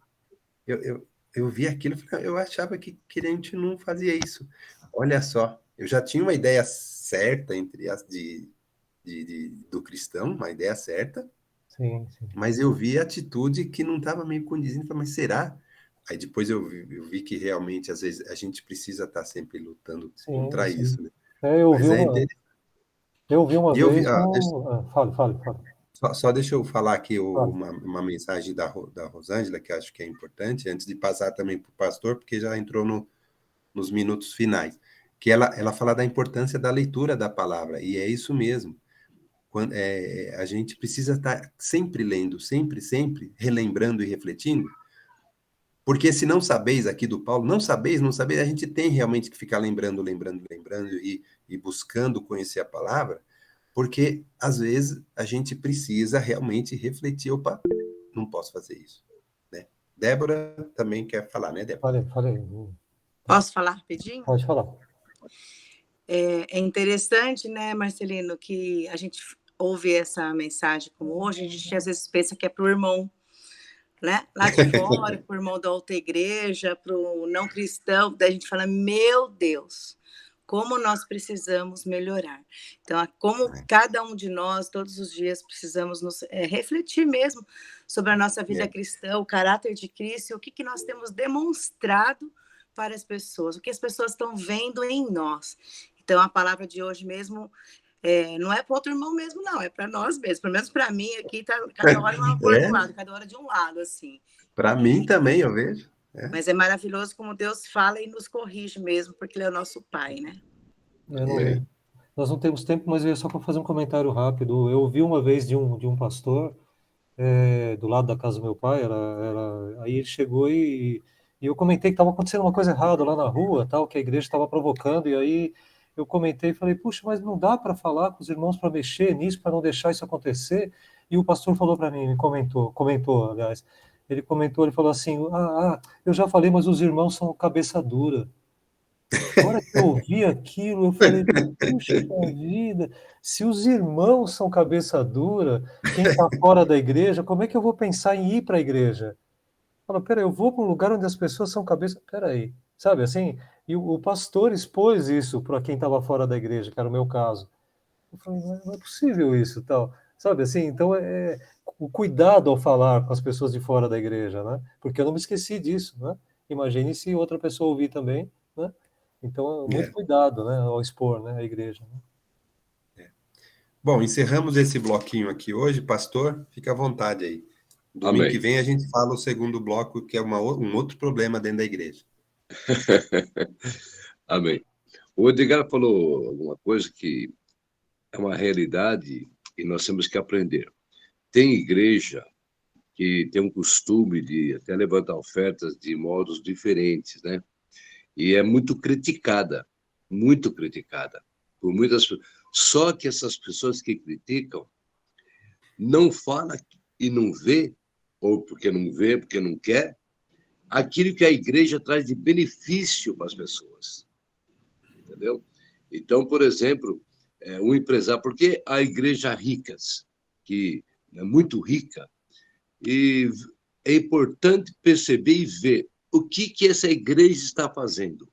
Eu vi aquilo, eu achava que crente não fazia isso. Olha só, eu já tinha uma ideia certa entre as do cristão, uma ideia certa, Sim, sim. mas eu vi a atitude que não estava meio condizente, falei, mas será? Aí depois eu vi que realmente, às vezes, a gente precisa estar sempre lutando Sim, contra sim. isso, né? Eu vi Mas é uma, interessante. eu vi uma E eu vi, vez fale, fale, fale. só deixa eu falar aqui Fale. uma mensagem da Rosângela, que acho que é importante, antes de passar também para o pastor, porque já entrou nos minutos finais, que ela fala da importância da leitura da palavra, e é isso mesmo. A gente precisa estar sempre lendo, sempre relembrando e refletindo, porque se não sabeis aqui do Paulo, não sabeis, a gente tem realmente que ficar lembrando e buscando conhecer a palavra, porque às vezes a gente precisa realmente refletir, opa, não posso fazer isso, né? Débora também quer falar, né, Débora? Fale. Posso falar rapidinho? Pode falar. É interessante, né, Marcelino, que a gente ouve essa mensagem como hoje, a gente às vezes pensa que é para o irmão, né, lá de fora, para o irmão da outra igreja, para o não cristão, daí a gente fala, meu Deus, como nós precisamos melhorar. Então, como cada um de nós, todos os dias, precisamos refletir mesmo sobre a nossa vida cristã, o caráter de Cristo, e o que nós temos demonstrado para as pessoas, o que as pessoas estão vendo em nós. Então, a palavra de hoje mesmo não é para outro irmão mesmo, não, é para nós mesmos. Pelo menos para mim, aqui, tá, cada hora uma cor de um lado, cada hora de um lado, assim. Para mim também, eu vejo. Mas é maravilhoso como Deus fala e nos corrige mesmo, porque Ele é o nosso Pai, né? Nós não temos tempo, mas eu ia só para fazer um comentário rápido. Eu ouvi uma vez de um pastor do lado da casa do meu pai, aí ele chegou E eu comentei que estava acontecendo uma coisa errada lá na rua, tal, que a igreja estava provocando, e aí eu comentei e falei, puxa, mas não dá para falar com os irmãos para mexer nisso, para não deixar isso acontecer? E o pastor falou para mim, me comentou, aliás, ele falou assim, eu já falei, mas os irmãos são cabeça dura. A hora que eu ouvi aquilo, eu falei, puxa vida, se os irmãos são cabeça dura, quem está fora da igreja, como é que eu vou pensar em ir para a igreja? Fala, peraí, eu vou para um lugar onde as pessoas são cabeça... Peraí, sabe, assim, e o pastor expôs isso para quem estava fora da igreja, que era o meu caso. Eu falei, não é possível isso, tal. Sabe, assim, então o cuidado ao falar com as pessoas de fora da igreja, né? Porque eu não me esqueci disso, né? Imagine se outra pessoa ouvir também, né? Então, muito cuidado, né, ao expor, né, a igreja. Né? Bom, encerramos esse bloquinho aqui hoje, pastor, fica à vontade aí. Domingo que Amém. vem a gente fala o segundo bloco, que é um outro problema dentro da igreja. Amém. O Edgar falou alguma coisa que é uma realidade e nós temos que aprender. Tem igreja que tem um costume de até levantar ofertas de modos diferentes, né? E é muito criticada por muitas pessoas. Só que essas pessoas que criticam não falam e não vê, ou porque não vê, porque não quer, aquilo que a igreja traz de benefício para as pessoas. Entendeu? Então, por exemplo, um empresário, porque a igreja ricas, que é muito rica, e é importante perceber e ver o que essa igreja está fazendo.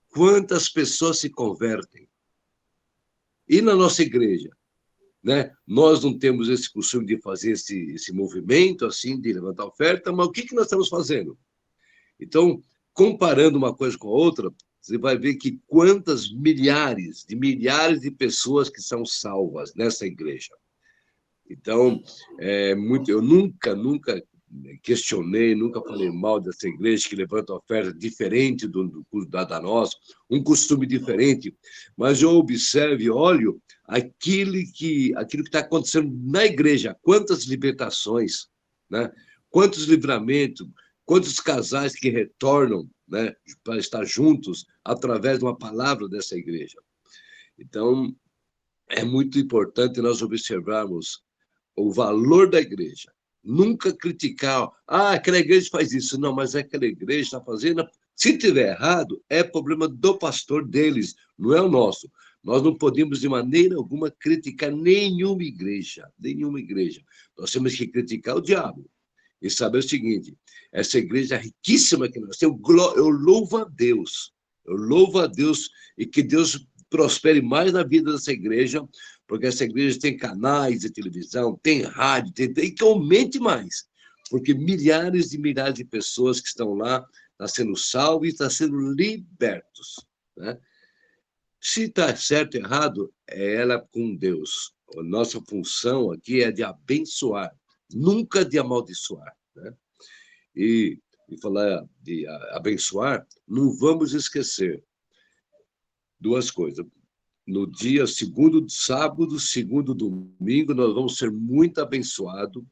Quantas pessoas se convertem? E na nossa igreja, né? Nós não temos esse costume de fazer esse movimento, assim, de levantar oferta, mas o que nós estamos fazendo? Então, comparando uma coisa com a outra, você vai ver que quantas milhares de pessoas que são salvas nessa igreja. Então, eu nunca questionei, nunca falei mal dessa igreja que levanta oferta diferente da nossa, um costume diferente, mas eu observo e olho aquilo que está acontecendo na igreja, quantas libertações, né? Quantos livramentos, quantos casais que retornam, né, para estar juntos através de uma palavra dessa igreja. Então, é muito importante nós observarmos o valor da igreja. Nunca criticar, aquela igreja faz isso. Não, mas aquela igreja está fazendo... Se tiver errado, é problema do pastor deles, não é o nosso. Nós não podemos, de maneira alguma, criticar nenhuma igreja. Nós temos que criticar o diabo. E saber o seguinte, essa igreja riquíssima que nós temos, eu louvo a Deus. E que Deus prospere mais na vida dessa igreja, porque essa igreja tem canais de televisão, tem rádio, e que aumente mais, porque milhares de pessoas que estão lá estão sendo salvos e estão sendo libertos. Né? Se está certo ou errado, é ela com Deus. A nossa função aqui é de abençoar, nunca de amaldiçoar. Né? E falar de abençoar, não vamos esquecer duas coisas. No dia segundo sábado, segundo domingo, nós vamos ser muito abençoados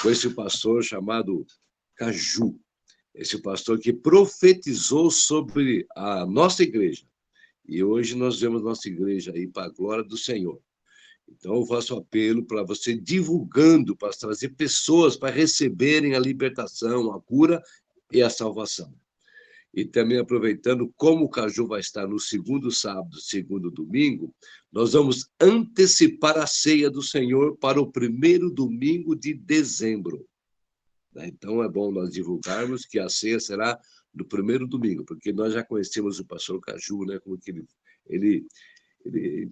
com esse pastor chamado Caju. Esse pastor que profetizou sobre a nossa igreja. E hoje nós vemos nossa igreja aí para a glória do Senhor. Então, eu faço apelo para você divulgando, para trazer pessoas para receberem a libertação, a cura e a salvação. E também aproveitando, como o Caju vai estar no segundo sábado, segundo domingo, nós vamos antecipar a ceia do Senhor para o primeiro domingo de dezembro. Então, é bom nós divulgarmos que a ceia será no primeiro domingo, porque nós já conhecemos o pastor Caju, né? Como que ele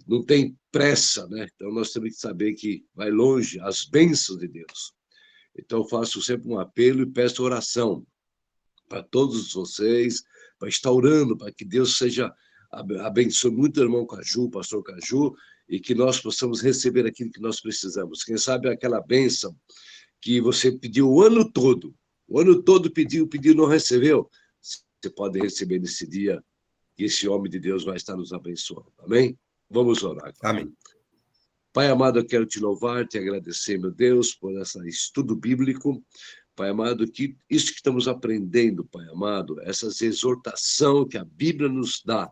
não tem pressa, né? Então, nós temos que saber que vai longe as bênçãos de Deus. Então, eu faço sempre um apelo e peço oração para todos vocês, para estar orando, para que Deus abençoe muito o irmão Caju, o pastor Caju, e que nós possamos receber aquilo que nós precisamos. Quem sabe aquela bênção que você pediu o ano todo pediu, não recebeu, você pode receber nesse dia, e esse homem de Deus vai estar nos abençoando. Amém? Vamos orar. Amém. Pai amado, eu quero te louvar, te agradecer, meu Deus, por esse estudo bíblico. Pai amado, que isso que estamos aprendendo, Pai amado, essa exortação que a Bíblia nos dá,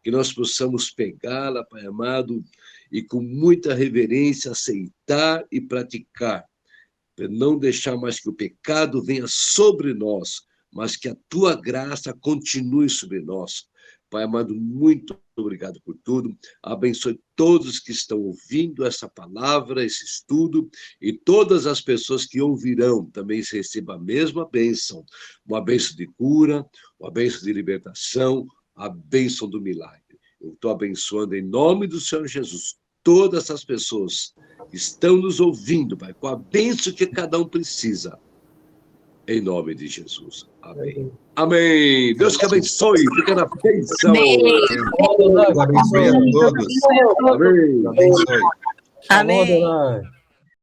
que nós possamos pegá-la, Pai amado, e com muita reverência aceitar e praticar, para não deixar mais que o pecado venha sobre nós, mas que a tua graça continue sobre nós. Pai amado, muito obrigado por tudo. Abençoe todos que estão ouvindo essa palavra, esse estudo, e todas as pessoas que ouvirão também recebam a mesma bênção. Uma bênção de cura, uma bênção de libertação, a bênção do milagre. Eu estou abençoando em nome do Senhor Jesus todas essas pessoas que estão nos ouvindo, Pai, com a bênção que cada um precisa. Em nome de Jesus. Amém. Amém. Deus que abençoe. Fica na bênção. Deus abençoe a todos. Amém. Abençoe. Amém.